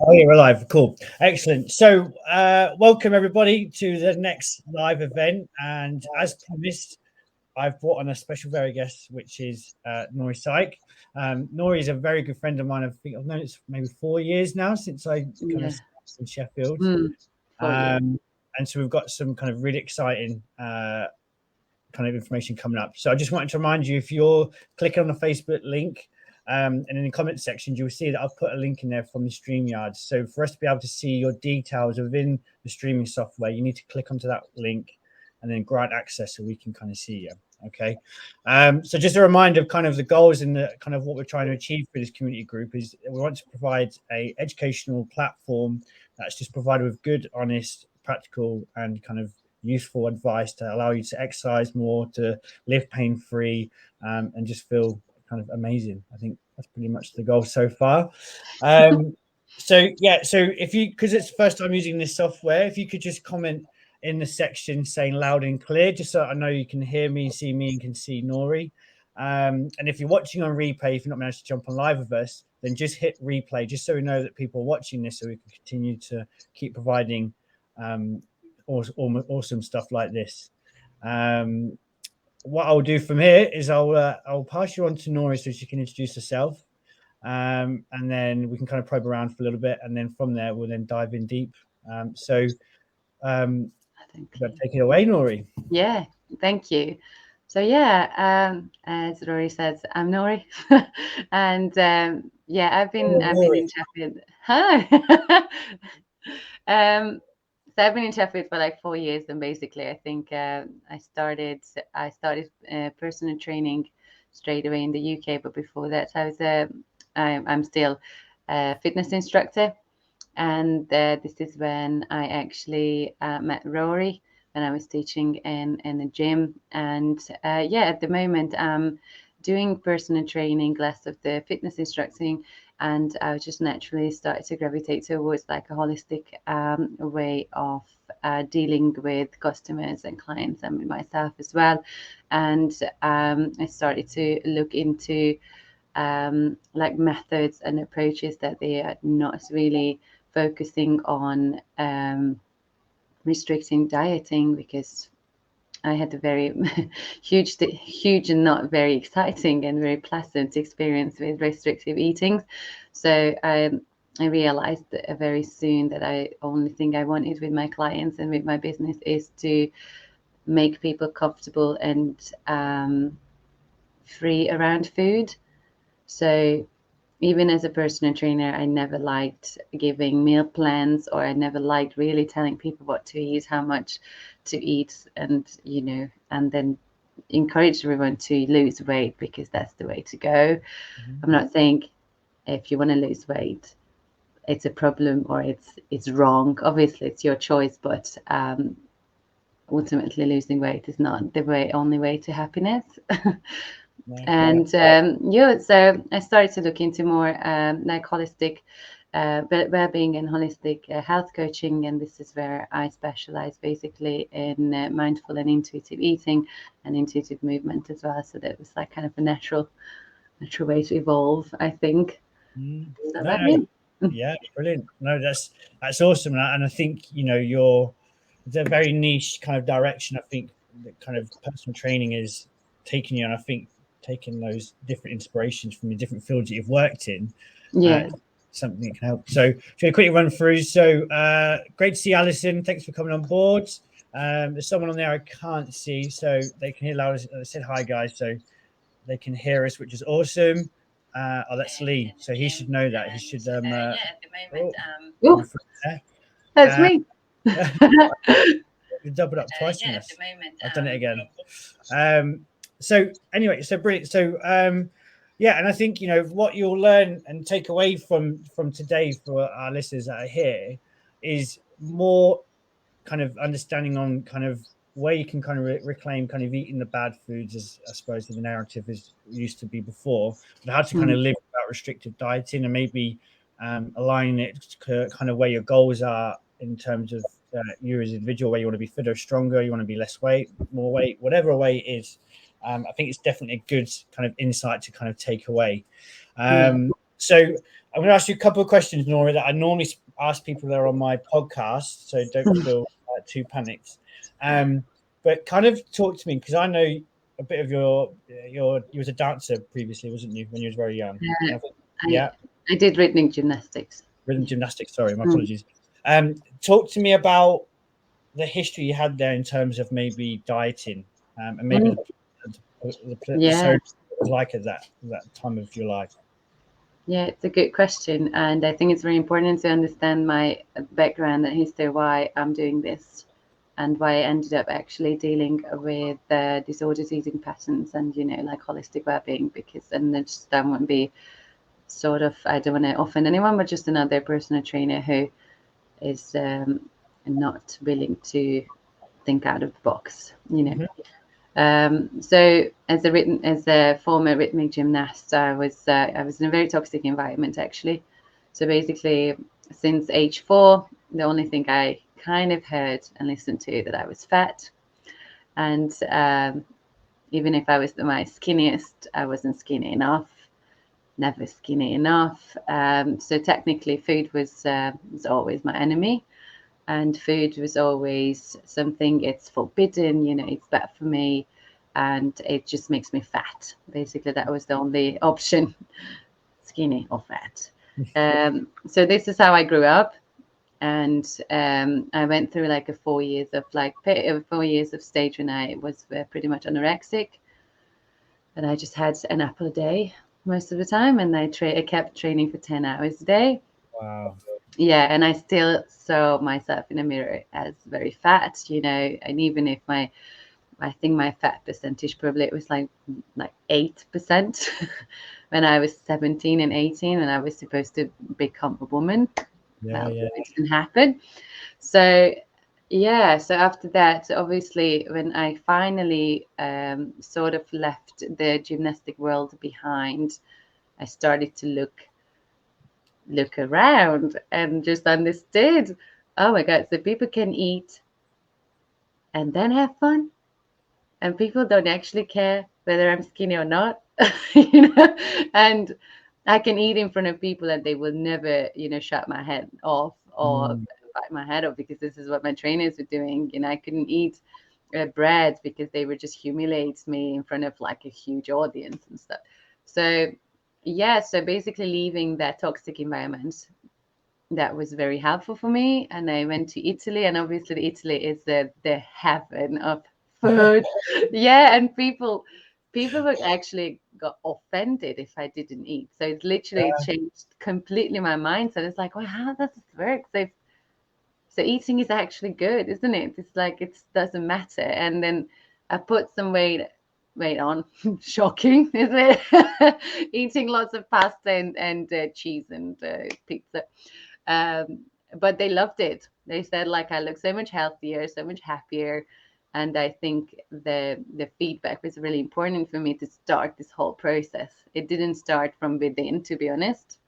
Oh, yeah, we're live. Cool. Excellent. So, welcome everybody to the next live event. And as promised, I've brought on a special very guest, which is Nory Sike. Nory is a very good friend of mine. I think I've known it maybe 4 years now since I kind of started in Sheffield. 4 years. And so we've got some kind of really exciting kind of information coming up. So I just wanted to remind you, if you're clicking on the Facebook link, and in the comment section, you'll see that I've put a link in there from the StreamYard. So for us to be able to see your details within the streaming software, you need to click onto that link and then grant access so we can kind of see you. Okay. So just a reminder of kind of the goals and the kind of what we're trying to achieve for this community group is we want to provide a educational platform that's just provided with good, honest, practical, and kind of useful advice to allow you to exercise more, to live pain-free, and just feel kind of amazing. I think that's pretty much the goal so far. So if you, because it's the first time using this software, if you could just comment in the section saying loud and clear, just so I know you can hear me, see me, and can see Nory. And if you're watching on replay, if you're not managed to jump on live with us, then just hit replay, just so we know that people are watching this, so we can continue to keep providing awesome stuff like this. What I'll do from here is I'll pass you on to Nory so she can introduce herself, and then we can kind of probe around for a little bit, and then from there we'll then dive in deep. Take it away, Nory. Yeah, thank you. So as Rory says, I'm Nory, and I've been in Sheffield. Hi. So I've been in Sheffield for like 4 years, and basically, I think I started personal training straight away in the UK. But before that, I'm still a fitness instructor, and this is when I actually met Rory when I was teaching in a gym. And at the moment, I'm doing personal training, less of the fitness instructing. And I just naturally started to gravitate towards like a holistic way of dealing with customers and clients and with myself as well. And I started to look into like methods and approaches that they are not really focusing on restricting dieting, because I had a very huge and not very exciting and very pleasant experience with restrictive eating. So I realized very soon that the only thing I wanted with my clients and with my business is to make people comfortable and free around food. So even as a personal trainer, I never liked giving meal plans, or I never liked really telling people what to eat, how much to eat, and and then encourage everyone to lose weight, because that's the way to go. I'm not saying if you want to lose weight, it's a problem or it's wrong. Obviously, it's your choice, but ultimately, losing weight is not the only way to happiness. And so I started to look into more like holistic well-being and holistic health coaching, and this is where I specialize basically in mindful and intuitive eating and intuitive movement as well. So that was like kind of a natural way to evolve, I think. Yeah, brilliant. No, that's awesome, and I think it's a very niche kind of direction. I think that kind of personal training is taking you, and I think taking those different inspirations from the different fields that you've worked in, something that can help. So should I quickly run through? So great to see Alison. Thanks for coming on board. There's someone on there I can't see, so they can hear loud. I said hi, guys, so they can hear us, which is awesome. That's Lee, so he should know that. He should. At the moment, that's me. You doubled up twice on this. I've done it again. So anyway, so brilliant. So and I think what you'll learn and take away from today for our listeners that are here is more kind of understanding on kind of where you can kind of reclaim kind of eating the bad foods, as I suppose the narrative is used to be before, but how to kind of live without restrictive dieting, and maybe aligning it to kind of where your goals are in terms of you as an individual, where you want to be fitter, stronger, you want to be less weight, more weight, whatever way it is. I think it's definitely a good kind of insight to kind of take away. So I'm going to ask you a couple of questions, Nory, that I normally ask people that are on my podcast. So don't feel too panicked. But kind of talk to me, because I know a bit of you was a dancer previously, wasn't you, when you was very young? I did rhythmic gymnastics. Rhythm gymnastics. Sorry, my apologies. Talk to me about the history you had there in terms of maybe dieting, and maybe the so was like at that time of your life. Yeah, it's a good question, and I think it's very important to understand my background and history, why I'm doing this, and why I ended up actually dealing with disordered eating patterns and like holistic well-being, because and I just don't want to be sort of, I don't want to offend anyone, but just another personal trainer who is not willing to think out of the box, So as a former rhythmic gymnast, I was in a very toxic environment, actually. So basically, since age 4, the only thing I kind of heard and listened to that I was fat, and even if I was my skinniest, I wasn't skinny enough. Never skinny enough. So technically, food was always my enemy. And food was always something, it's forbidden, it's bad for me, and it just makes me fat. Basically, that was the only option, skinny or fat. So this is how I grew up. And I went through like 4 years of stage when I was pretty much anorexic. And I just had an apple a day most of the time. And I kept training for 10 hours a day. Wow. Yeah, and I still saw myself in a mirror as very fat, and even if I think my fat percentage probably it was like 8% when I was 17 and 18, and I was supposed to become a woman. It didn't happen. So so after that, obviously, when I finally sort of left the gymnastic world behind, I started to look around and just understood, oh my god, so people can eat and then have fun, and people don't actually care whether I'm skinny or not. And I can eat in front of people and they will never shut my head off or bite my head off, because this is what my trainers were doing. I couldn't eat bread because they would just humiliate me in front of like a huge audience and stuff. So so basically leaving that toxic environment, that was very helpful for me. And I went to Italy, and obviously Italy is the heaven of food. And people would actually got offended if I didn't eat. So it literally changed completely my mindset. It's like, well, how does this work? So eating is actually good, isn't it? It's like it doesn't matter. And then I put some weight on. Shocking, isn't it? Eating lots of pasta and cheese and pizza. But they loved it. They said like I look so much healthier, so much happier. And I think the feedback was really important for me to start this whole process. It didn't start from within, to be honest.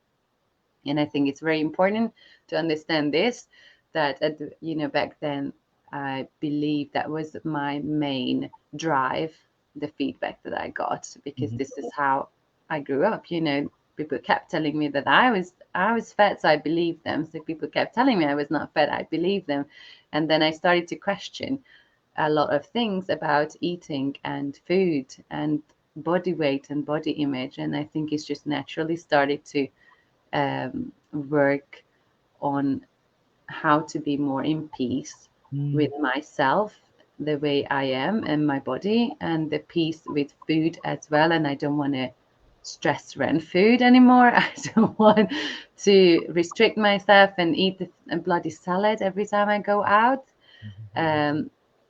And I think it's very important to understand this, that back then I believe that was my main drive, the feedback that I got, because this is how I grew up. People kept telling me that I was fat, so I believed them. So people kept telling me I was not fat, I believed them. And then I started to question a lot of things about eating and food and body weight and body image. And I think it's just naturally started to work on how to be more in peace with myself, the way I am and my body, and the peace with food as well. And I don't want to stress around food anymore. I don't want to restrict myself and eat a bloody salad every time I go out.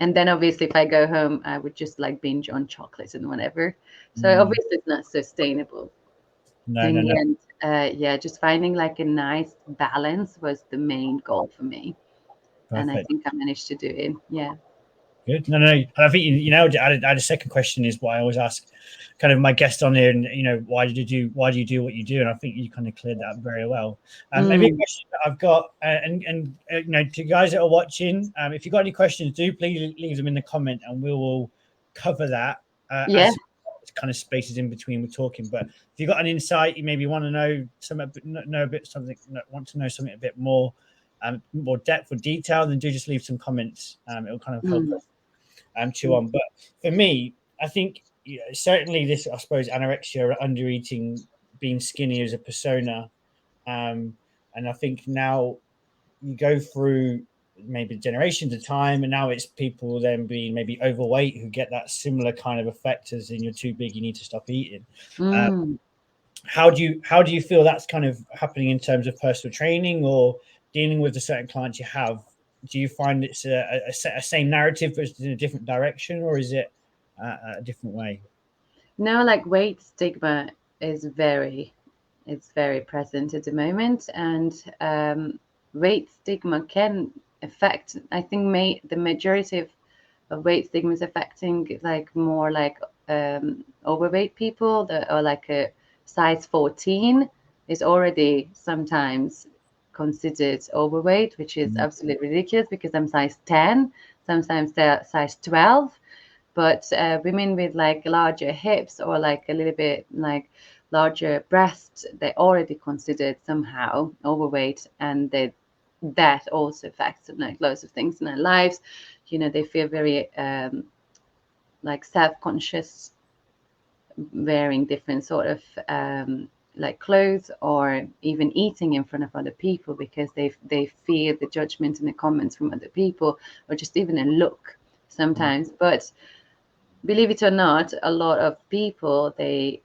And then obviously if I go home, I would just like binge on chocolate and whatever. So obviously it's not sustainable. In the end, just finding like a nice balance was the main goal for me. Perfect. And I think I managed to do it. Yeah. Good. No. And I think I had a second question, is what I always ask kind of my guests on here, and why do you do what you do? And I think you kind of cleared that up very well. Maybe a question that I've got, and to guys that are watching, if you've got any questions, do please leave them in the comment, and we will cover that. kind of spaces in between we're talking. But if you've got an insight, you maybe want to know want to know something a bit more depth or detail, then do just leave some comments. It'll kind of help us chew on. But for me, I think certainly this, I suppose, anorexia, under eating, being skinny is a persona. And I think now you go through maybe generations of time, and now it's people then being maybe overweight who get that similar kind of effect as in you're too big, you need to stop eating. How do you feel that's kind of happening in terms of personal training or dealing with the certain clients you have? Do you find it's a same narrative but in a different direction, or is it a different way? No, like weight stigma is very present at the moment, and weight stigma can affect, I think, the majority of weight stigma is affecting like more like overweight people that are like a size 14 is already sometimes considered overweight, which is absolutely ridiculous because I'm size 10, sometimes they're size 12. But women with like larger hips or like a little bit like larger breasts, they're already considered somehow overweight, and that also affects like loads of things in their lives. You know, they feel very like self-conscious wearing different sort of like clothes or even eating in front of other people because they fear the judgment and the comments from other people, or just even a look sometimes. But believe it or not, a lot of people, they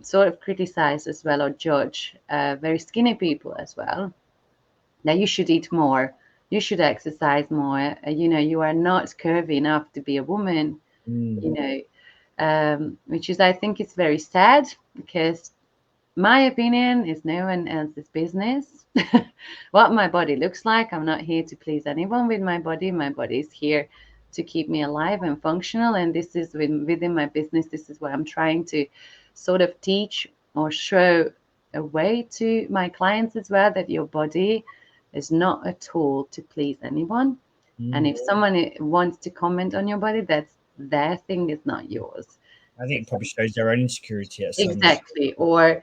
sort of criticize as well or judge very skinny people as well. That you should eat more, you should exercise more. You know, you are not curvy enough to be a woman. You know, which is, I think, it's very sad because my opinion is no one else's business. What my body looks like, I'm not here to please anyone with my body. My body is here to keep me alive and functional, and this is within my business. This is what I'm trying to sort of teach or show a way to my clients as well, that your body is not a tool to please anyone. And if someone wants to comment on your body, that's their thing, is not yours. I think it probably shows their own insecurity at some Exactly. Or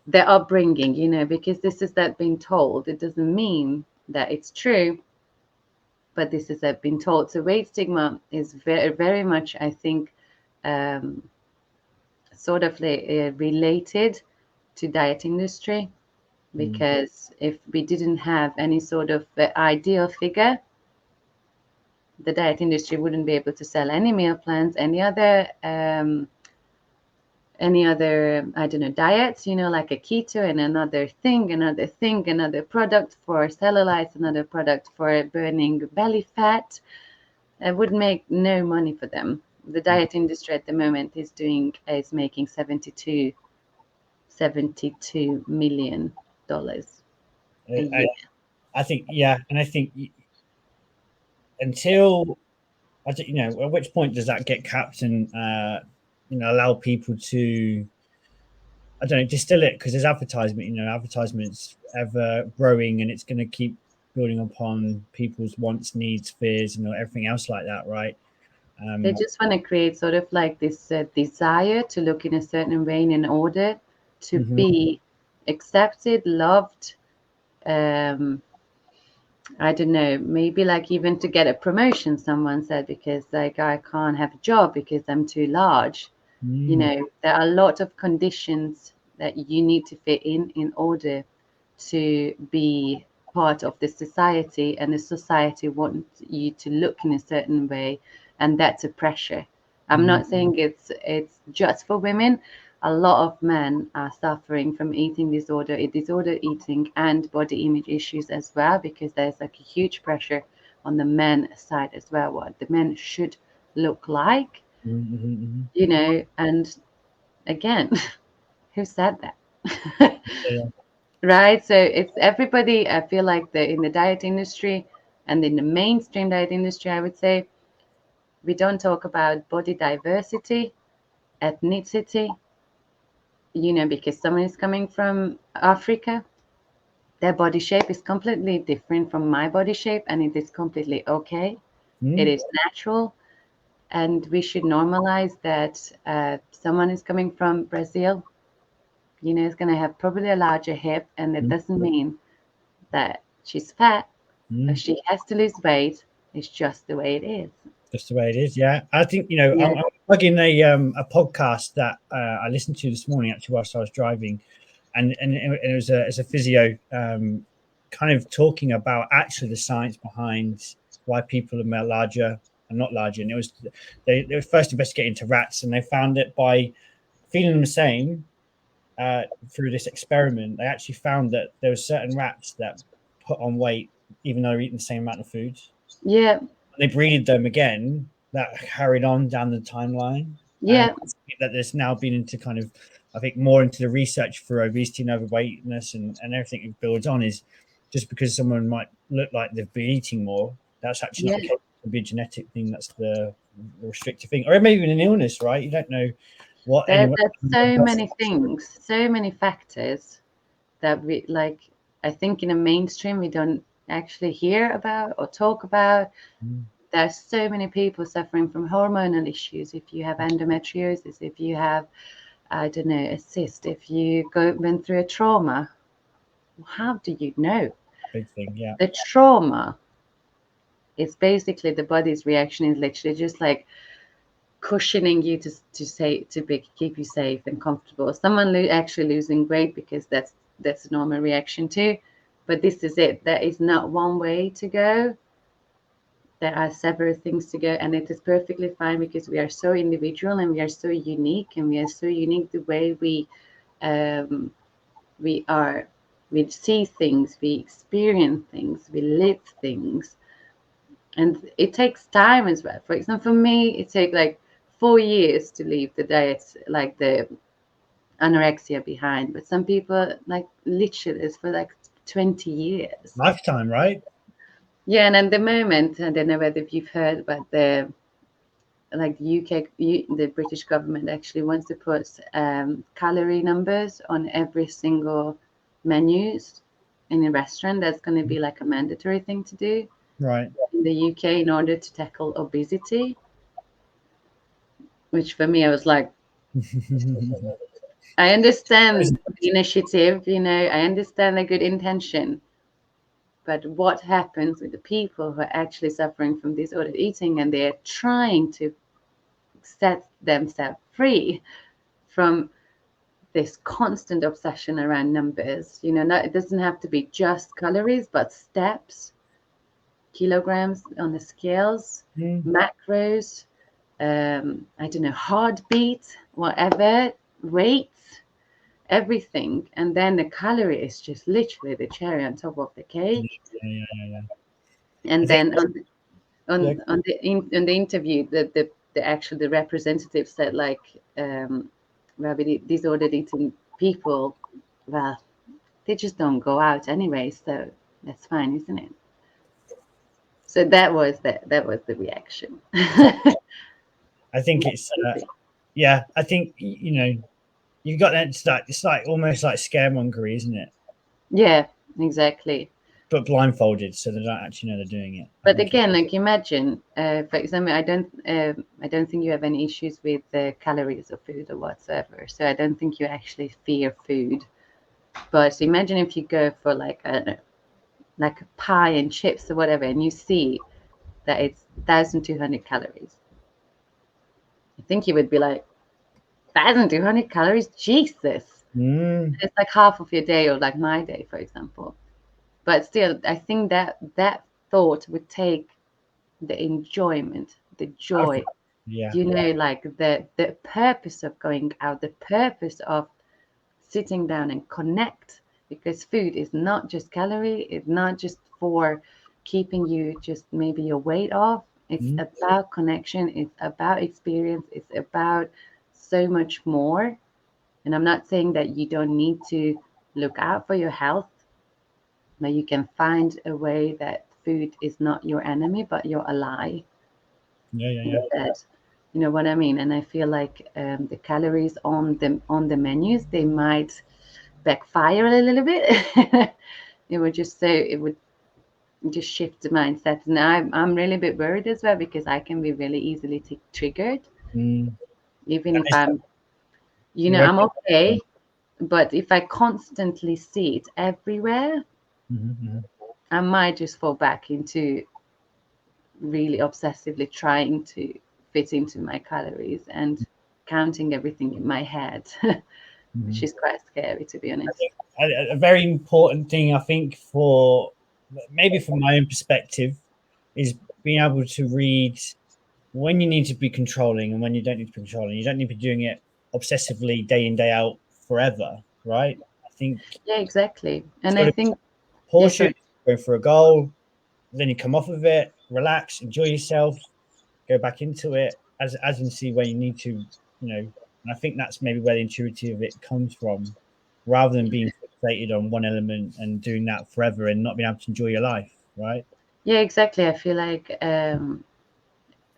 their upbringing, you know, because this is that being told. It doesn't mean that it's true, but this is that being told. So weight stigma is very, very much, I think, sort of related to diet industry, because if we didn't have any sort of ideal figure, the diet industry wouldn't be able to sell any meal plans, any other I don't know, diets, you know, like a keto and another thing, another product for cellulite, another product for burning belly fat. It would make no money for them. The diet industry at the moment is making $72 million a year. I think, yeah, and I think until I don't, you know, at which point does that get capped and you know, allow people to, I don't know, distill it, because there's advertisement, you know, advertisement's ever growing and it's going to keep building upon people's wants, needs, fears, and everything else like that, right? They just want to create sort of like this desire to look in a certain way in order to be accepted, loved. I don't know, maybe like even to get a promotion, someone said, because like I can't have a job because I'm too large. You know, there are a lot of conditions that you need to fit in order to be part of the society, and the society wants you to look in a certain way, and that's a pressure. I'm not saying it's just for women. A lot of men are suffering from disorder eating, and body image issues as well, because there's like a huge pressure on the men side as well, what the men should look like. You know, and again, who said that? Right? So it's everybody. I feel like in the diet industry and in the mainstream diet industry, I would say, we don't talk about body diversity, ethnicity, you know, because someone is coming from Africa, their body shape is completely different from my body shape, and it is completely okay. It is natural. And we should normalize that someone is coming from Brazil, is going to have probably a larger hip, and that doesn't mean that she's fat or she has to lose weight. It's just the way it is. Just the way it is. Yeah, I think I'm plugging a podcast that I listened to this morning actually whilst I was driving, and it was a physio kind of talking about actually the science behind why people are larger and not larger. And it was they were first investigating into rats, and they found it by feeding them the same through this experiment. They actually found that there were certain rats that put on weight even though they're eating the same amount of food. Yeah. They breeded them again. That carried on down the timeline. Yeah. That there's now been into kind of, I think, more into the research for obesity and overweightness and everything it builds on is just because someone might look like they've been eating more. That's actually not the case. It could be a genetic thing. That's the restrictive thing, or maybe even an illness, right? You don't know what. There's so many things, so many factors that we like. I think in the mainstream we don't actually hear about or talk about. There's so many people suffering from hormonal issues. If you have endometriosis, if you have, I don't know, a cyst, if you went through a trauma, how do you know? Big thing, yeah. The trauma is basically the body's reaction is literally just like cushioning you to keep you safe and comfortable. Someone actually losing weight because that's a normal reaction too. But this is it. There is not one way to go. There are several things to go, and it is perfectly fine because we are so individual and we are so unique, and we are so unique the way we see things, we experience things, we live things, and it takes time as well. For example, for me, it takes like 4 years to leave the diet, like the anorexia behind, but some people like literally it's for like 20 years. Lifetime, right? Yeah, and at the moment, I don't know whether you've heard about the UK, the British government actually wants to put calorie numbers on every single menus in a restaurant. That's going to be like a mandatory thing to do, right, in the UK in order to tackle obesity. Which for me, I was like, I understand the initiative, I understand the good intention. But what happens with the people who are actually suffering from disordered eating and they're trying to set themselves free from this constant obsession around numbers? It doesn't have to be just calories, but steps, kilograms on the scales, macros, I don't know, heartbeat, whatever, weights, everything. And then the calorie is just literally the cherry on top of the cake. Yeah. And then on the interview, the representative said like, disordered eating people, well, they just don't go out anyway, so that's fine, isn't it? So that was the reaction. I think it's I think you've got that. It's like almost like scaremongery, isn't it? Yeah, exactly. But blindfolded, so they don't actually know they're doing it. But again, like imagine, for example, I don't think you have any issues with the calories of food or whatsoever. So I don't think you actually fear food. But imagine if you go for like, I don't know, like a pie and chips or whatever, and you see that it's 1,200 calories. I think you would be like, 1,200 calories? Jesus. It's like half of your day, or like my day, for example. But still, I think that thought would take the enjoyment, the joy, like the purpose of going out, the purpose of sitting down and connect, because food is not just calorie, it's not just for keeping you just maybe your weight off. It's about connection, it's about experience, it's about so much more. And I'm not saying that you don't need to look out for your health, but you can find a way that food is not your enemy, but your ally. Yeah. That, you know what I mean? And I feel like the calories on the menus, they might backfire a little bit. It would just shift the mindset. And I'm really a bit worried as well, because I can be really easily triggered, Mm. even That if is- I'm, you I'm ready? okay. But if I constantly see it everywhere, Mhm, mhm. I might just fall back into really obsessively trying to fit into my calories and counting everything in my head, which Mhm. is quite scary, to be honest. A very important thing, I think, for maybe from my own perspective, is being able to read when you need to be controlling and when you don't need to be controlling. You don't need to be doing it obsessively day in, day out forever, right? I think Yeah, exactly. it's And got I to be think, yeah, portion, sorry. go for a goal, then you come off of it, relax, enjoy yourself, go back into it as and see where you need to, And I think that's maybe where the intuitive of it comes from, rather than being fixated on one element and doing that forever and not being able to enjoy your life, right? Yeah, exactly. I feel like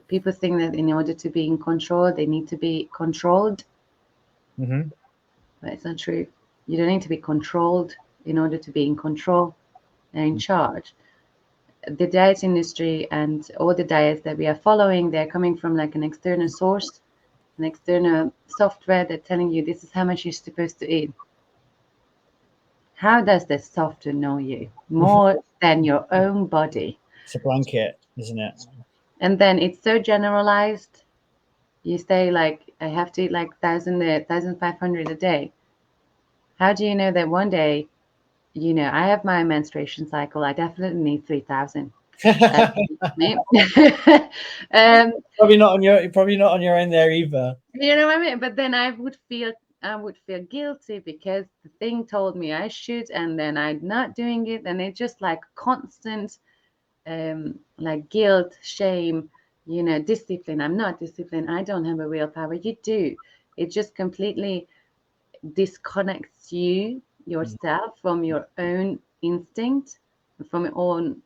people think that in order to be in control, they need to be controlled, Mm-hmm. but it's not true. You don't need to be controlled in order to be in control and in charge. The diet industry and all the diets that we are following, they're coming from like an external source, an external software that's telling you this is how much you're supposed to eat. How does the software know you more than your own body? It's a blanket, isn't it? And then it's so generalized. You say like, I have to eat like 1,500 a day. How do you know that one day, I have my menstruation cycle, I definitely need 3,000. Me. um, Probably not on your end there either. you know what I mean? But then I would feel guilty because the thing told me I should, and then I'm not doing it, and it's just like constant, like guilt, shame, discipline. I'm not disciplined. I don't have a willpower. You do. It just completely disconnects yourself from your own instinct, from your own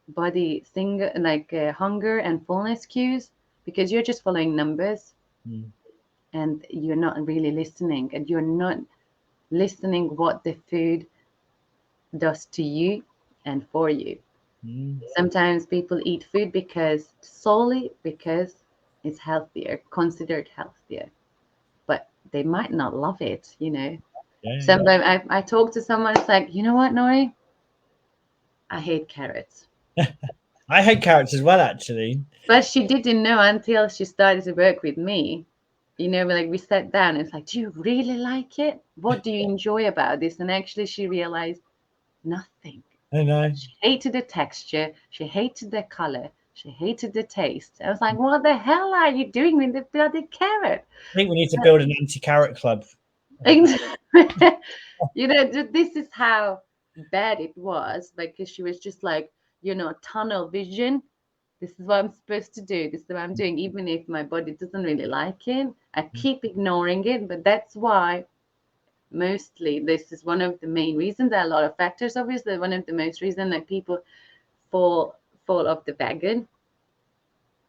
body thing, like hunger and fullness cues, because you're just following numbers Mm. and you're not really listening, and you're not listening what the food does to you and for you. Mm. Sometimes people eat food because solely because it's healthier, considered healthier, but they might not love it. Yeah, Sometimes I talk to someone, it's like, you know what, Nori? I hate carrots. yeah. I hate carrots as well, actually. But she didn't know until she started to work with me. Like we sat down, and it's like, do you really like it? What do you enjoy about this? And actually, she realized nothing. I know. She hated the texture. She hated the color. She hated the taste. I was like, what the hell are you doing with the bloody carrot? I think we need to build an anti-carrot club. This is how bad it was, because she was just like, tunnel vision. This is what I'm supposed to do. This is what I'm doing. Even if my body doesn't really like it, I keep ignoring it. But that's why mostly this is one of the main reasons. There are a lot of factors, obviously. One of the most reason that people fall off the wagon,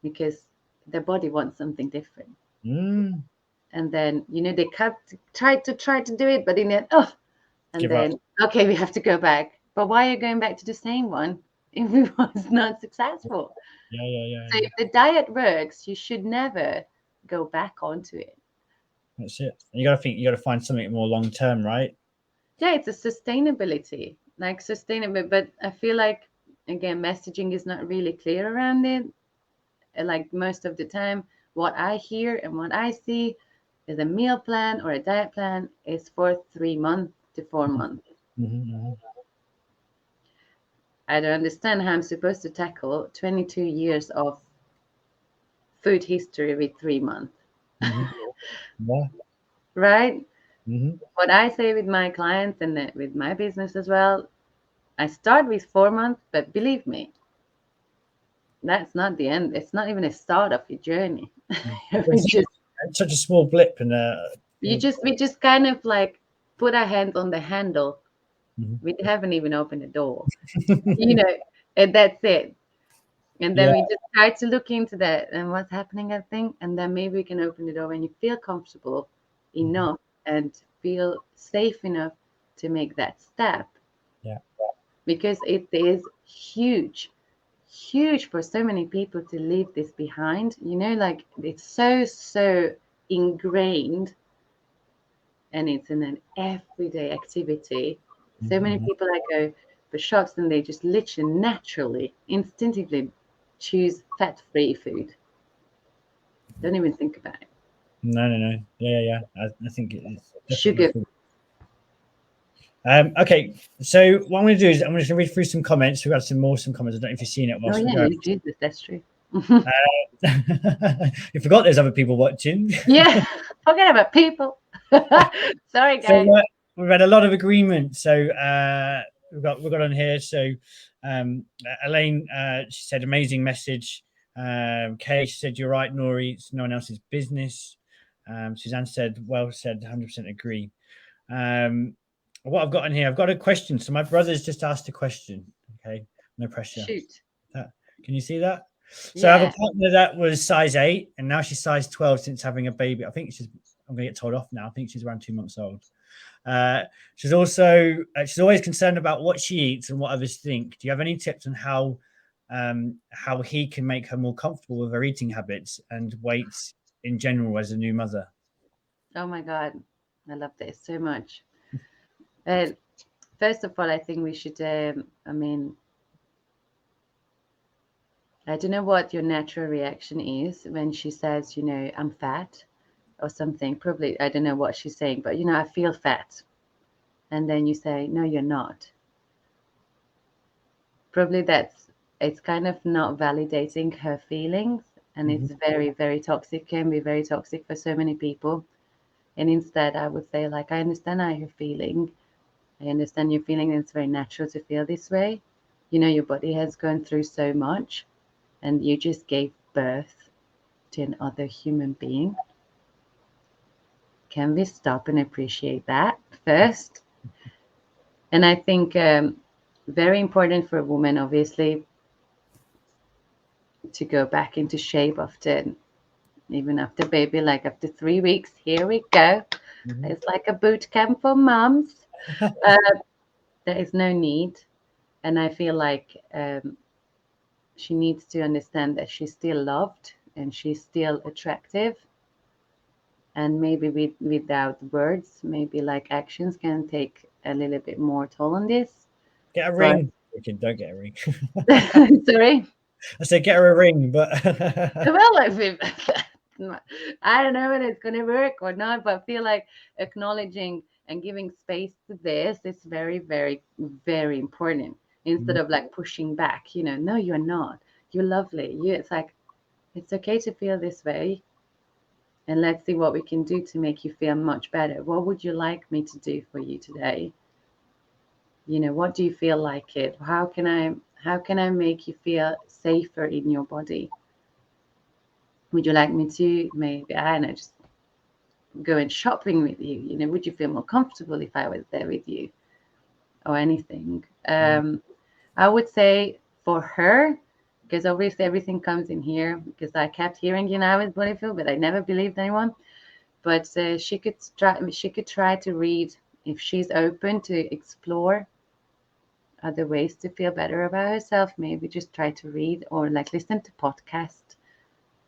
because their body wants something different. Mm. And then, they try to do it, but in the end, oh, and Give up. then, okay, we have to go back. But why are you going back to the same one if it was not successful? So Yeah. if the diet works, you should never go back onto it. That's it. You got to think. You got to find something more long term, right? Yeah, it's a sustainability, like sustainable. But I feel like, again, messaging is not really clear around it. Like most of the time, what I hear and what I see is a meal plan or a diet plan is for 3 months to 4 months. Mm-hmm. I don't understand how I'm supposed to tackle 22 years of food history with 3 months, Mm-hmm. Yeah. right? Mm-hmm. What I say with my clients and with my business as well, I start with 4 months, but believe me, that's not the end. It's not even a start of your journey. we It's just such a small blip in we just kind of like put our hand on the handle. Mhm. We haven't even opened the door, you know, and that's it. And then Yeah. we just try to look into that and what's happening, I think, and then maybe we can open the door when you feel comfortable enough and feel safe enough to make that step, Yeah. because it is huge for so many people to leave this behind. You know, like it's so ingrained, and it's in an everyday activity. So many people that go for shops and they just literally naturally, instinctively choose fat-free food. Don't even think about it. No. Yeah. I think it is definitely Sugar. true. Okay, so what I'm going to do is I'm just going to read through some comments. We've got some comments. I don't know if you've seen it Oh whilst we're yeah, going. no, Jesus, that's true. You forgot there's other people watching. Yeah, forget about people. Sorry, So guys. we've had a lot of agreement. So we've got on here. So Elaine, she said amazing message. Kay, she said you're right, Nory. It's no one else's business. Suzanne said well said, 100% agree. What I've got in here, I've got a question. So my brother's just asked a question. Okay, no pressure. Shoot. Can you see that? So Yeah. I have a partner that was size 8, and now she's size 12 since having a baby. I'm going to get told off now. I think she's around 2 months old. She's also she's always concerned about what she eats and what others think. Do you have any tips on how he can make her more comfortable with her eating habits and weights in general as a new mother? Oh my God, I love this so much. First of all, I think we should. I don't know what your natural reaction is when she says, you know, I'm fat or something. Probably, I don't know what she's saying, but, you know, I feel fat. And then you say, no, you're not. Probably it's kind of not validating her feelings. And it's very, very toxic, can be very toxic for so many people. And instead, I would say, like, I understand how you're feeling. I understand you're feeling, and it's very natural to feel this way. You know, your body has gone through so much, and you just gave birth to another human being. Can we stop and appreciate that first? And I think very important for a woman, obviously, to go back into shape after, even after baby, like after 3 weeks. Here we go. It's like a boot camp for moms. There is no need, and I feel like she needs to understand that she's still loved and she's still attractive, and maybe without words, maybe like actions can take a little bit more toll on this. Get a But ring. Don't get a ring. sorry. I said get her a ring, but Well, I don't know whether it's gonna work or not, but I feel like acknowledging and giving space to this is very, very, very important. Instead of like pushing back, you know, no, you're not. You're lovely. It's like it's okay to feel this way, and let's see what we can do to make you feel much better. What would you like me to do for you today? You know, what do you feel like it? How can I make you feel safer in your body? Would you like me to maybe, I don't know, just going shopping with you? You know, would you feel more comfortable if I was there with you, or anything? I would say for her, because obviously everything comes in here, because I kept hearing, you know, I was Bodyfield, but I never believed anyone. But she could try to read, if she's open to explore other ways to feel better about herself. Maybe just try to read or like listen to podcast.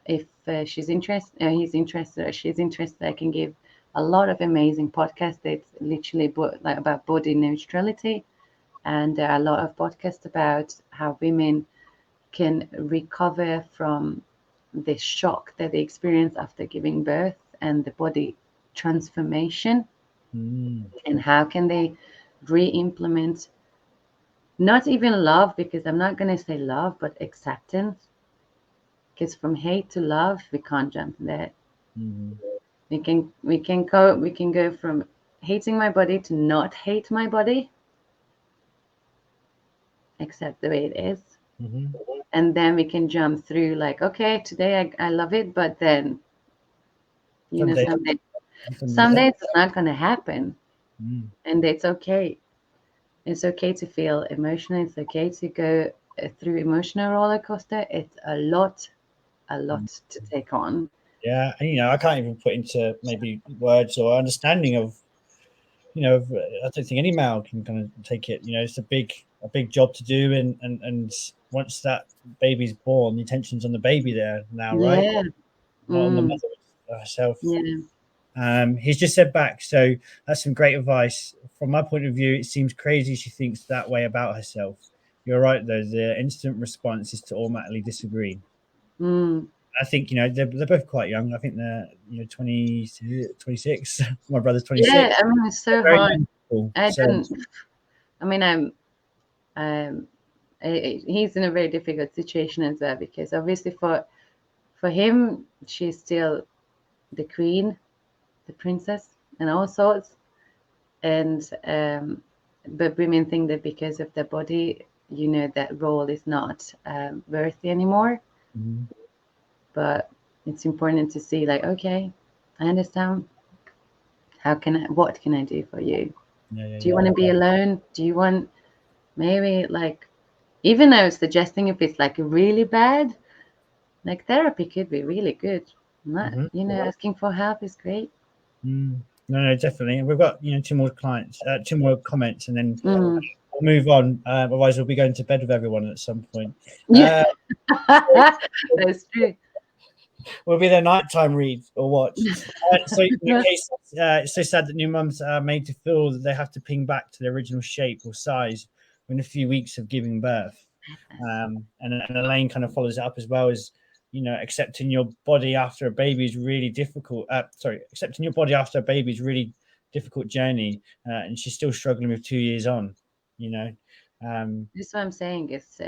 If she's interested, he's interested, or she's interested, I can give a lot of amazing podcasts. It's literally like about body neutrality, and there are a lot of podcasts about how women can recover from the shock that they experience after giving birth and the body transformation, and how can they re-implement, not even love, because I'm not going to say love, but acceptance, because from hate to love we can't jump there. We can go from hating my body to not hate my body, accept the way it is. And then we can jump through, like, okay, today I love it, but then, you know, some days it's not going to happen. And it's okay. It's okay to feel emotional. It's okay to go through emotional roller coaster. It's a lot to take on. yeah, and you know, I can't even put into maybe words or understanding of, you know, I don't think any male can kind of take it. You know, it's a big a big job to do, and once that baby's born, the attention's on the baby there now, right? Yeah. Not on the mother herself. Yeah. He's just said back, so that's some great advice. From my point of view, it seems crazy she thinks that way about herself. You're right, though. The instant response is to automatically disagree. I think, they're both quite young. I think they're 20, 26. My brother's 26. Yeah, I mean, it's so hard. He's in a very difficult situation as well, because obviously for him, she's still the queen, the princess, and all sorts. And but women think that because of their body, that role is not worthy anymore. But it's important to see, like, okay, I understand. What can I do for you? Do you want to be alone? Do you want, maybe, like, even I was suggesting, if it's like really bad, like, therapy could be really good. Not, asking for help is great. No, definitely. And we've got two more comments, and then we'll move on. Otherwise, we'll be going to bed with everyone at some point. Yeah, that's true. Will be their nighttime read or watch. So in the case, it's so sad that new mums are made to feel that they have to ping back to their original shape or size within a few weeks of giving birth. And Elaine kind of follows it up as well as, accepting your body after a baby is really difficult. Accepting your body after a baby is really difficult journey, and she's still struggling with 2 years on. That's what I'm saying. Is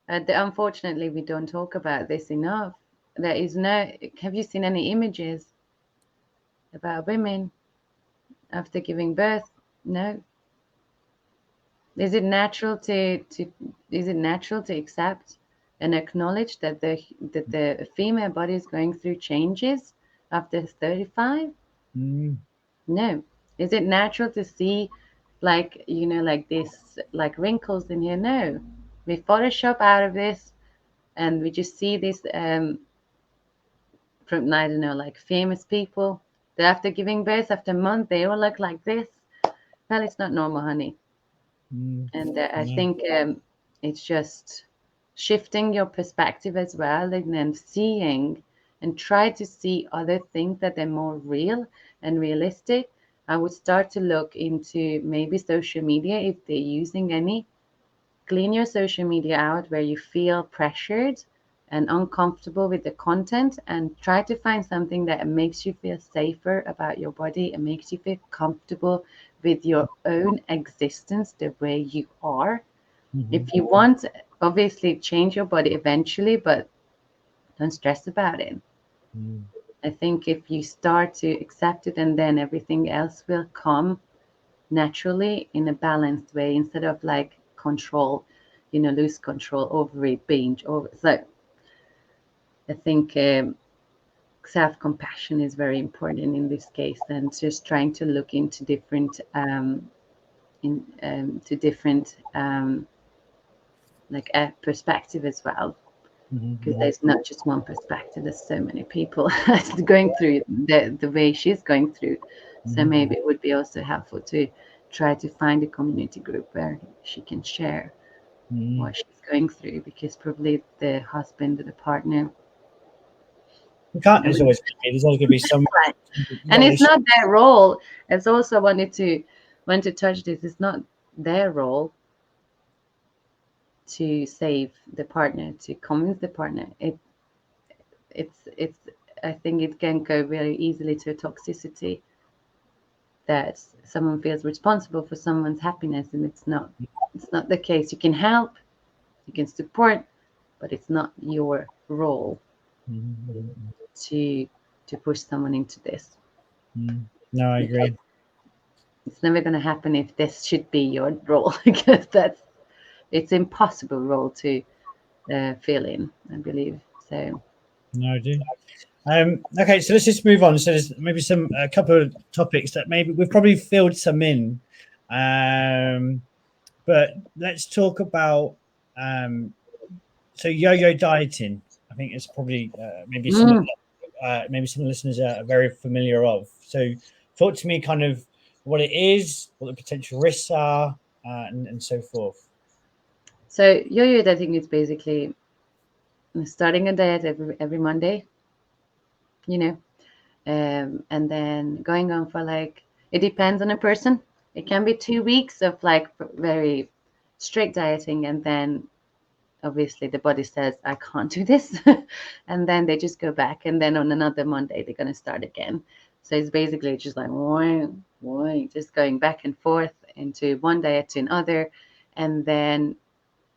unfortunately, we don't talk about this enough. There is no. Have you seen any images about women after giving birth? No. Is it natural to accept and acknowledge that the female body is going through changes after 35? No. Is it natural to see, like, like this, like, wrinkles in here? No. We Photoshop out of this, and we just see this from, I don't know, like, famous people that after giving birth, after a month, they all look like this. Well, it's not normal, honey. And I think it's just shifting your perspective as well, and then seeing and try to see other things that are more real and realistic. I would start to look into maybe social media, if they're using any. Clean your social media out where you feel pressured and uncomfortable with the content, and try to find something that makes you feel safer about your body and makes you feel comfortable with your own existence the way you are. If you want, obviously change your body eventually, but don't stress about it. I think if you start to accept it, and then everything else will come naturally in a balanced way, instead of like control, lose control, overeat, binge, over. So I think self-compassion is very important in this case, and just trying to look into different perspective as well, because there's not just one perspective. There's so many people going through the way she's going through. So maybe it would be also helpful to try to find a community group where she can share what she's going through, because probably the husband or the partner, there's always going to be some and it's not their role. It's also want to touch this. It's not their role to save the partner, to convince the partner. It's I think it can go very easily to a toxicity, that someone feels responsible for someone's happiness, and it's not the case. You can help, you can support, but it's not your role to push someone into this. No, I agree. It's never going to happen if this should be your role, because it's impossible role to fill in, I believe. So no, I do. Okay, so let's just move on. So there's maybe a couple of topics that maybe we've probably filled some in, but let's talk about so yo-yo dieting. I think it's probably maybe some listeners are very familiar of. So talk to me kind of what it is, what the potential risks are, and so forth? So yo-yo dieting is basically starting a diet every Monday, you know, and then going on for like, it depends on a person. It can be 2 weeks of like very strict dieting, and then obviously the body says I can't do this, and then they just go back, and then on another Monday they're going to start again. So it's basically just like just going back and forth into one diet to another, and then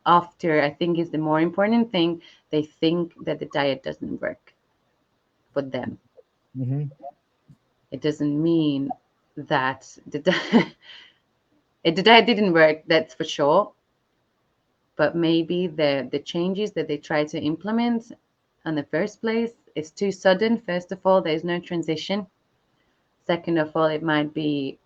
after, I think is the more important thing, they think that the diet doesn't work for them. Mm-hmm. It doesn't mean that the diet didn't work, that's for sure. But maybe the changes that they try to implement in the first place is too sudden. First of all, there's no transition. Second of all, it might be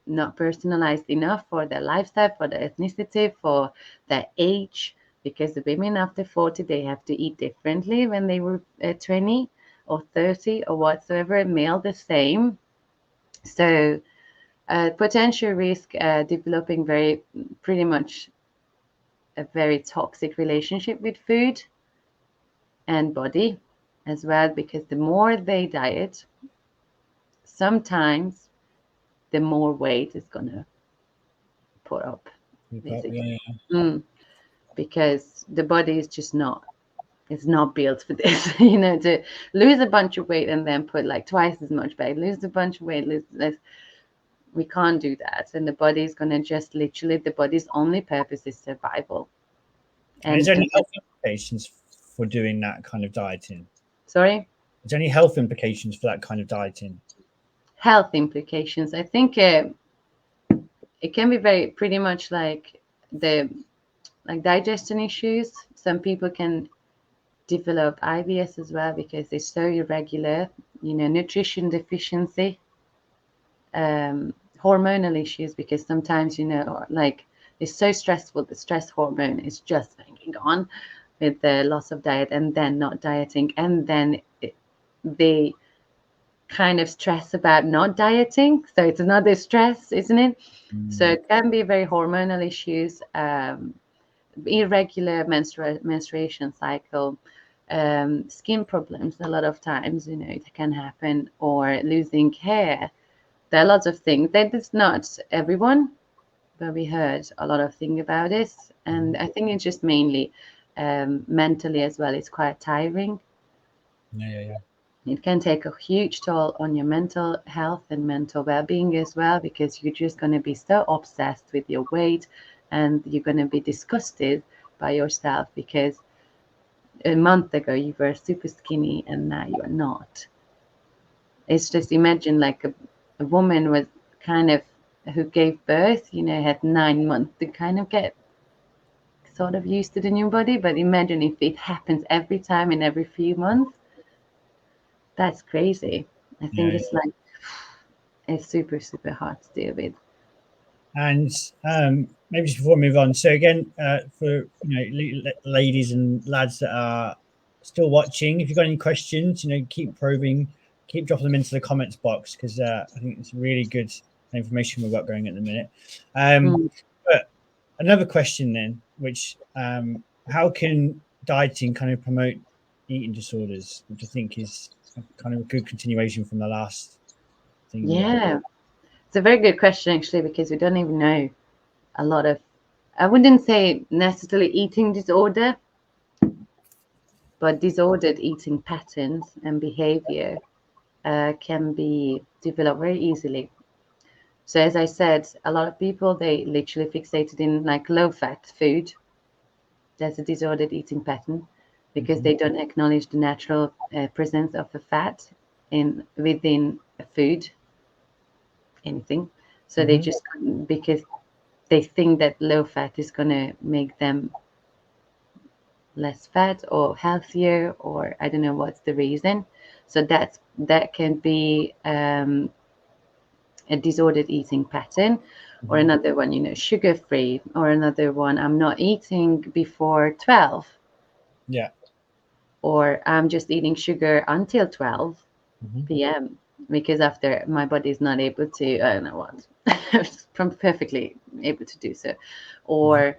not personalized enough for their lifestyle, for their ethnicity, for their age, because the women after 40, they have to eat differently when they were 20 or 30 or whatsoever, male the same. So potential risk developing pretty much a very toxic relationship with food and body as well, because the more they diet, sometimes the more weight is gonna put up, basically. Yeah. Because the body is just not, it's not built for this. You know, to lose a bunch of weight and then put like twice as much back, lose a bunch of weight, lose less. We can't do that, and the body is gonna just literally, the body's only purpose is survival. And is And there any health implications for doing that kind of dieting? sorry, Is there any health implications for that kind of dieting? health implications. I think it can be very pretty much like the like digestion issues. Some people can develop IBS as well because they're so irregular. You know, nutrition deficiency, hormonal issues, because sometimes, you know, like it's so stressful. The stress hormone is just hanging on with the loss of diet and then not dieting, and then they kind of stress about not dieting. So it's another stress, isn't it? So it can be very hormonal issues, irregular menstruation cycle, skin problems. A lot of times, you know, it can happen, or losing hair. There are lots of things. That is not everyone, but we heard a lot of things about this, and I think it's just mainly mentally as well. It's quite tiring. Yeah. It can take a huge toll on your mental health and mental well-being as well, because you're just going to be so obsessed with your weight, and you're going to be disgusted by yourself because a month ago you were super skinny and now you are not. It's just, imagine like a woman was kind of, who gave birth, you know, had 9 months to kind of get sort of used to the new body. But imagine if it happens every time in every few months. That's crazy. I think Yeah. it's like, it's super, super hard to deal with. And maybe just before we move on, so again, for ladies and lads that are still watching, if you've got any questions, keep probing, keep dropping them into the comments box, because I think it's really good information we've got going at the minute. But another question then, which how can dieting kind of promote eating disorders, which I think is kind of a good continuation from the last thing. Yeah, it's a very good question actually, because we don't even know a lot of, I wouldn't say necessarily eating disorder, but disordered eating patterns and behavior can be developed very easily. So as I said, a lot of people, they literally fixated in like low fat food. That's a disordered eating pattern, because they don't acknowledge the natural presence of the fat within a food, anything. So they just, because they think that low fat is going to make them less fat or healthier, or I don't know what's the reason. So that can be a disordered eating pattern. Or another one, sugar free, or another one, I'm not eating before 12. Yeah. Or I'm just eating sugar until 12 p.m. because after my body is not able to, I don't know what. from perfectly able to do so. Or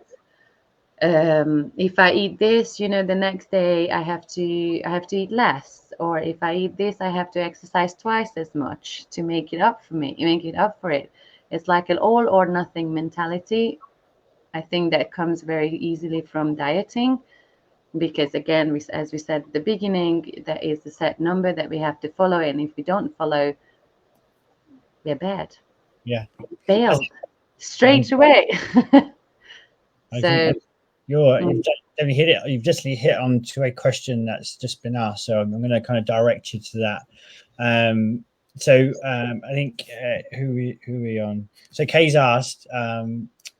if I eat this, you know, the next day I have to eat less. Or if I eat this, I have to exercise twice as much to make it up for it. It's like an all or nothing mentality. I think that comes very easily from dieting, because again, as we said at the beginning, there is a set number that we have to follow, and if we don't follow, we're bad. Yeah. Failed straight away. I So think you've definitely hit it. You've definitely hit on to a question that's just been asked. So I'm going to kind of direct you to that. I think who are we on? So Kay's asked,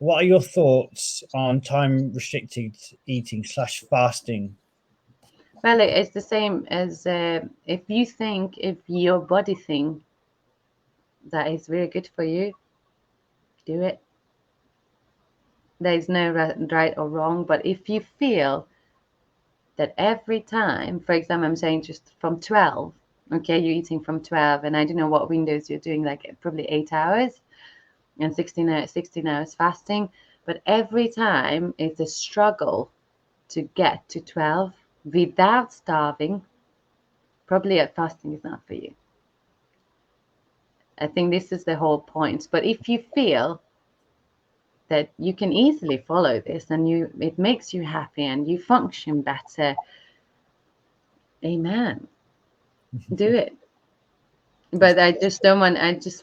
what are your thoughts on time restricted eating / fasting? well, it's the same as if your body think that is very good for you, do it. There is no right or wrong, but if you feel that every time, for example, I'm saying just from 12, okay, you're eating from 12, and I don't know what windows you're doing, like probably 8 hours and 16 hours fasting, but every time it's a struggle to get to 12 without starving, probably fasting is not for you. I think this is the whole point. But if you feel that you can easily follow this and it makes you happy and you function better, amen, do it. But I just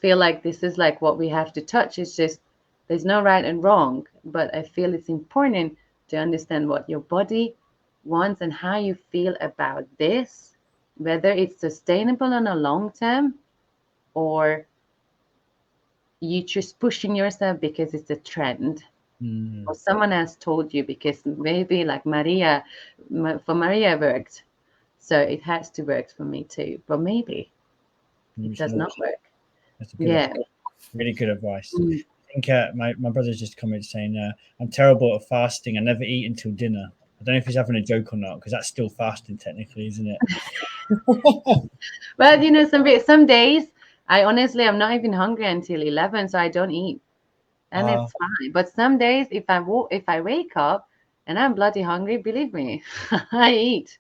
feel like this is like what we have to touch. It's just, there's no right and wrong, but I feel it's important to understand what your body wants and how you feel about this, whether it's sustainable on a long term, or you just pushing yourself because it's a trend, or someone else told you, because maybe like for Maria worked, so it has to work for me too, but maybe it does not work. That's a good really good advice. I think my brother's just commented saying, I'm terrible at fasting. I never eat until dinner. I don't know if he's having a joke or not, because that's still fasting technically, isn't it? Well, you know, some days I'm not even hungry until 11, so I don't eat, and it's fine. But some days, if I wake up and I'm bloody hungry, believe me, I eat.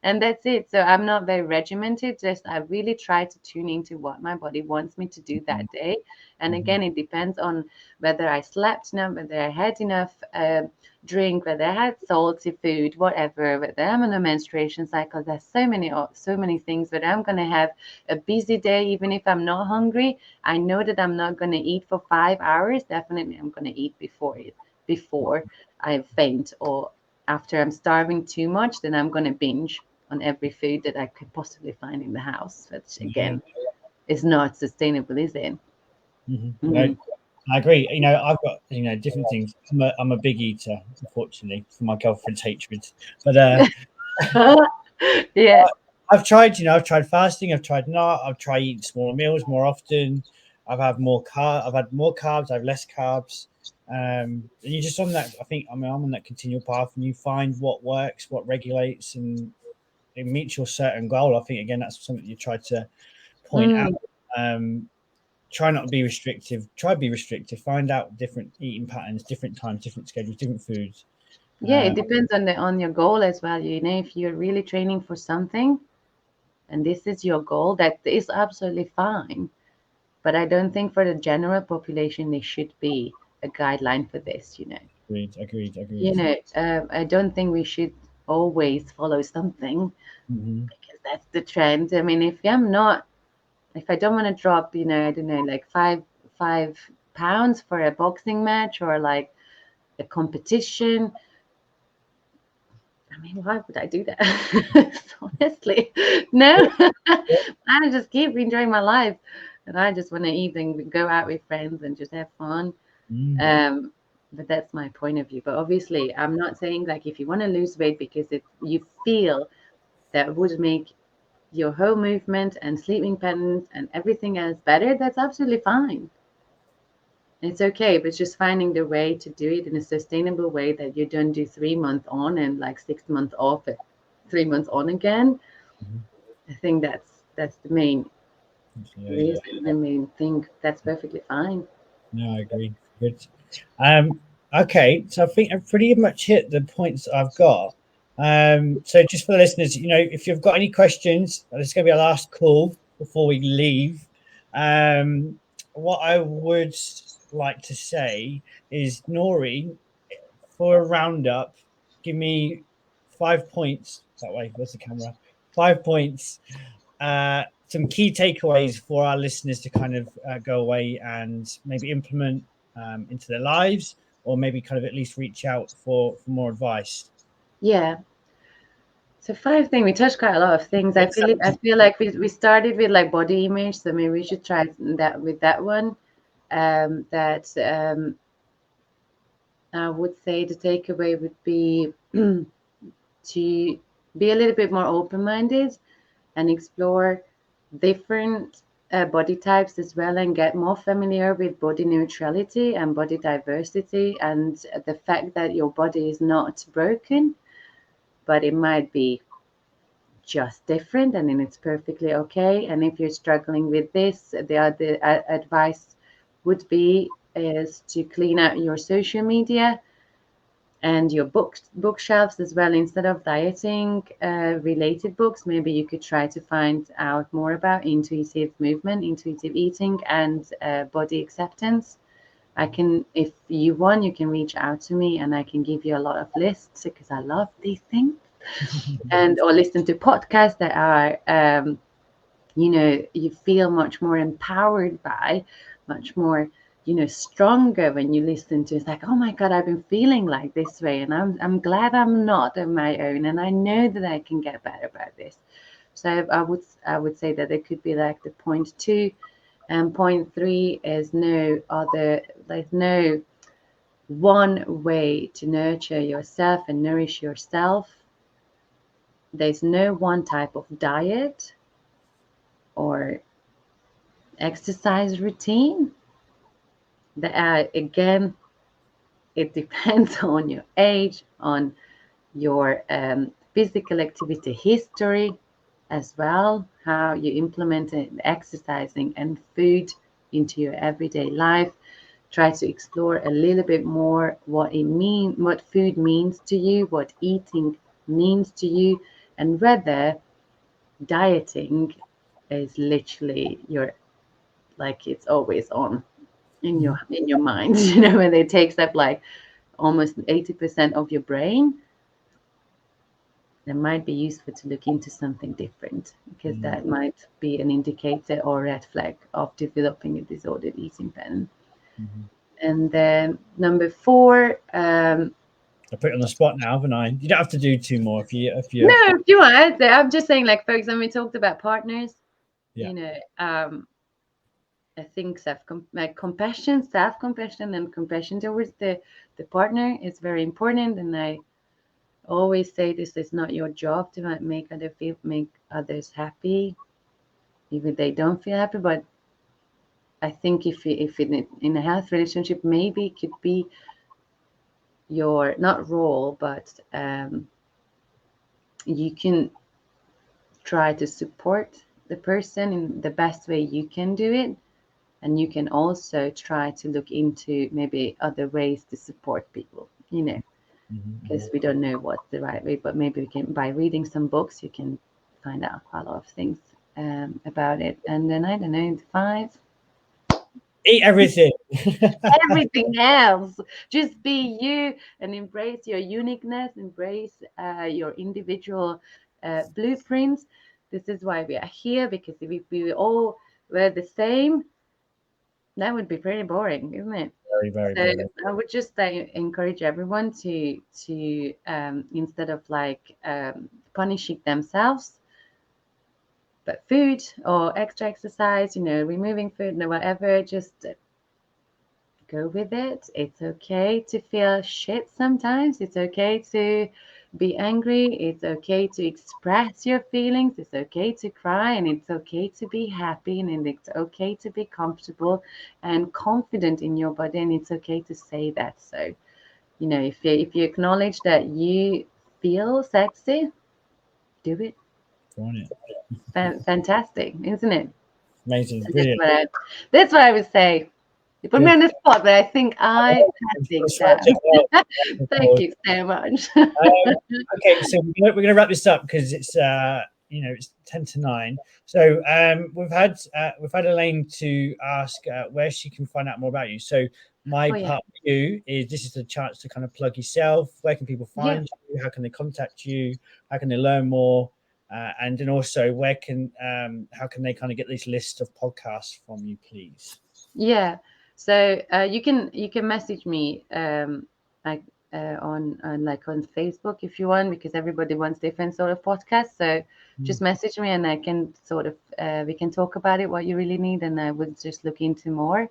And that's it. So I'm not very regimented. Just I really try to tune into what my body wants me to do that day. And again, it depends on whether I slept enough, whether I had enough drink, whether I had salty food, whatever. Whether I'm on a menstruation cycle. There's so many things. But I'm gonna have a busy day, even if I'm not hungry. I know that I'm not gonna eat for 5 hours. Definitely, I'm gonna eat before I faint, or after I'm starving too much, then I'm gonna binge on every food that I could possibly find in the house, which again is not sustainable, is it? No, I agree. You know, I've got different things. I'm a big eater, unfortunately, for my girlfriend's hatred. But yeah, I've tried. I've tried fasting. I've tried eating smaller meals more often. I've had more carbs. I have less carbs. And you're just on that. I'm on that continual path, and you find what works, what regulates, and it meets your certain goal. I think again that's something you try to point out. Try not to be restrictive. Try to be restrictive. Find out different eating patterns, different times, different schedules, different foods. Yeah, it depends on your goal as well. You know, if you're really training for something and this is your goal, that is absolutely fine. But I don't think for the general population there should be a guideline for this, you know. Agreed. You know, I don't think we should always follow something because that's the trend. I mean, if I don't want to drop, you know, I don't know, like five pounds for a boxing match or like a competition. I mean, why would I do that? Honestly, no. I just keep enjoying my life, and I just want to eat and go out with friends and just have fun. But that's my point of view. But obviously, I'm not saying like if you want to lose weight because you feel that would make your whole movement and sleeping patterns and everything else better, that's absolutely fine. It's okay, but just finding the way to do it in a sustainable way that you don't do 3 months on and like 6 months off, 3 months on again. I think that's the main reason, the main thing. That's perfectly fine. No, I agree. Good. Okay, so I think I've pretty much hit the points I've got. So just for the listeners, if you've got any questions, this is going to be our last call before we leave. What I would like to say is, Nory, for a roundup, give me 5 points. That way, where's the camera? 5 points. Some key takeaways for our listeners to kind of go away and maybe implement into their lives, or maybe kind of at least reach out for more advice. Yeah. So 5 things, we touched quite a lot of things. I feel like we started with like body image, so maybe we should try that with that one. That I would say the takeaway would be to be a little bit more open-minded and explore different body types as well, and get more familiar with body neutrality and body diversity, and the fact that your body is not broken, but it might be just different, and then it's perfectly okay. And if you're struggling with this, the other advice would be is to clean out your social media and your bookshelves as well. Instead of dieting related books, maybe you could try to find out more about intuitive movement, intuitive eating, and body acceptance. I can, if you want, you can reach out to me and I can give you a lot of lists, because I love these things. And or listen to podcasts that are you feel much more empowered by, much more stronger when you listen to. It's like, oh my god, I've been feeling like this way, and I'm glad I'm not on my own, and I know that I can get better about this. So I would say that it could be like the point 2, and point 3 is there's no one way to nurture yourself and nourish yourself. There's no one type of diet or exercise routine. Again, it depends on your age, on your physical activity history as well, how you implement exercising and food into your everyday life. Try to explore a little bit more what food means to you, what eating means to you, and whether dieting is literally like it's always on in your mind, when it takes up like almost 80% of your brain. It might be useful to look into something different, because that might be an indicator or red flag of developing a disordered eating pattern. And then number 4, I put it on the spot now, haven't I? You don't have to do 2 more if you no, if you want. I'm just saying, like, for example, we talked about partners. Yeah. I think compassion, self-compassion, and compassion towards the partner is very important. And I always say this is not your job to make others happy, even they don't feel happy. But I think if in a health relationship, maybe it could be your not role, but you can try to support the person in the best way you can do it. And you can also try to look into maybe other ways to support people, because we don't know what's the right way, but maybe we can, by reading some books, you can find out quite a lot of things about it. And then, I don't know, 5, Eat everything. everything else. Just be you and embrace your uniqueness, embrace your individual blueprints. This is why we are here, because if we all were the same, that would be pretty boring, isn't it? Very, very, So very. I would just encourage everyone to instead of like punishing themselves, but food or extra exercise, removing food or whatever, just go with it. It's okay to feel shit sometimes. It's okay to be angry. It's okay to express your feelings. It's okay to cry, and it's okay to be happy, and it's okay to be comfortable and confident in your body, and it's okay to say that. So, if you acknowledge that you feel sexy, do it. On it. Fantastic, isn't it? Amazing. So Brilliant. that's what I would say. You put me on the spot, but I think I think that. Thank you so much. Okay, so we're going to wrap this up because it's it's 10 to 9. So we've had Elaine to ask where she can find out more about you. So my part for you is this is the chance to kind of plug yourself. Where can people find you? How can they contact you? How can they learn more? And then also how can they kind of get this list of podcasts from you, please? Yeah. So you can message me like on Facebook if you want, because everybody wants different sort of podcasts. So just message me and I can sort of we can talk about it, what you really need, and I would just look into more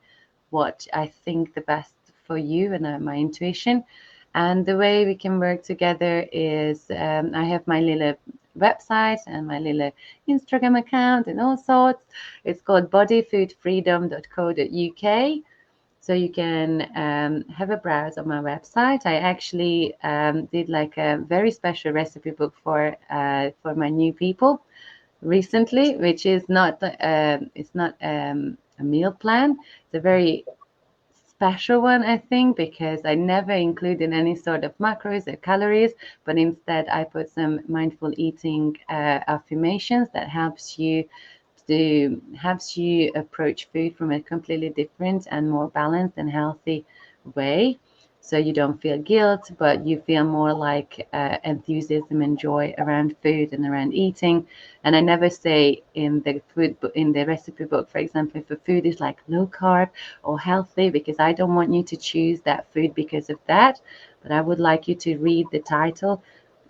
what I think the best for you and my intuition. And the way we can work together is I have my little website and my little Instagram account and all sorts. It's called bodyfoodfreedom.co.uk. So you can have a browse on my website. I actually did like a very special recipe book for my new people recently, which is not it's not a meal plan. It's a very special one, I think, because I never included any sort of macros or calories, but instead I put some mindful eating affirmations that helps you approach food from a completely different and more balanced and healthy way. So you don't feel guilt, but you feel more like enthusiasm and joy around food and around eating. And I never say in the recipe book, for example, if a food is like low carb or healthy, because I don't want you to choose that food because of that. But I would like you to read the title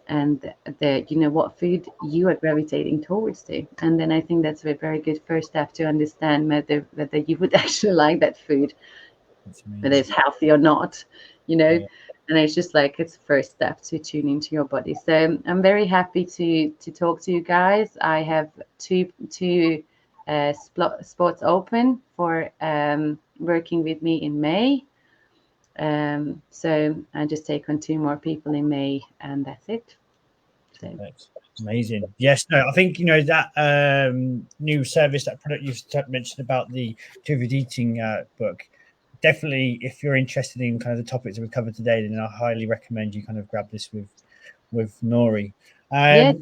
and what food you are gravitating towards to. And then I think that's a very good first step to understand whether you would actually like that food, whether it's healthy or not. And it's just like it's first step to tune into your body. So I'm very happy to talk to you guys. I have two spots open for working with me in May. So I just take on 2 more people in May, and that's it. So. Amazing. Yes, no, I think that new service, that product you've mentioned about the Intuitive Eating book. Definitely, if you're interested in kind of the topics that we've covered today, then I highly recommend you kind of grab this with Nory. Yeah.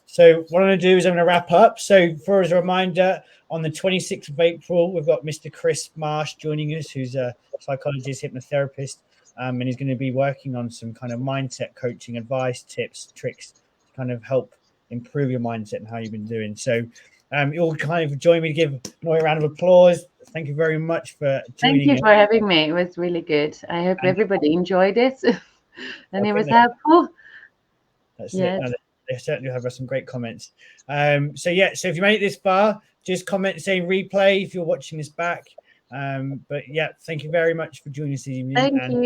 So what I'm going to do is I'm going to wrap up. So as a reminder, on the 26th of April, we've got Mr. Chris Marsh joining us, who's a psychologist, hypnotherapist, and he's going to be working on some kind of mindset coaching, advice, tips, tricks to kind of help improve your mindset and how you've been doing. So you'll kind of join me to give Nory a round of applause. Thank you very much for tuning in. Thank you for having me. It was really good. I hope everybody enjoyed it and it was helpful. That's it. No, they certainly have some great comments. So if you made it this far, just comment saying replay if you're watching this back. But yeah, thank you very much for joining us this evening. Thank you.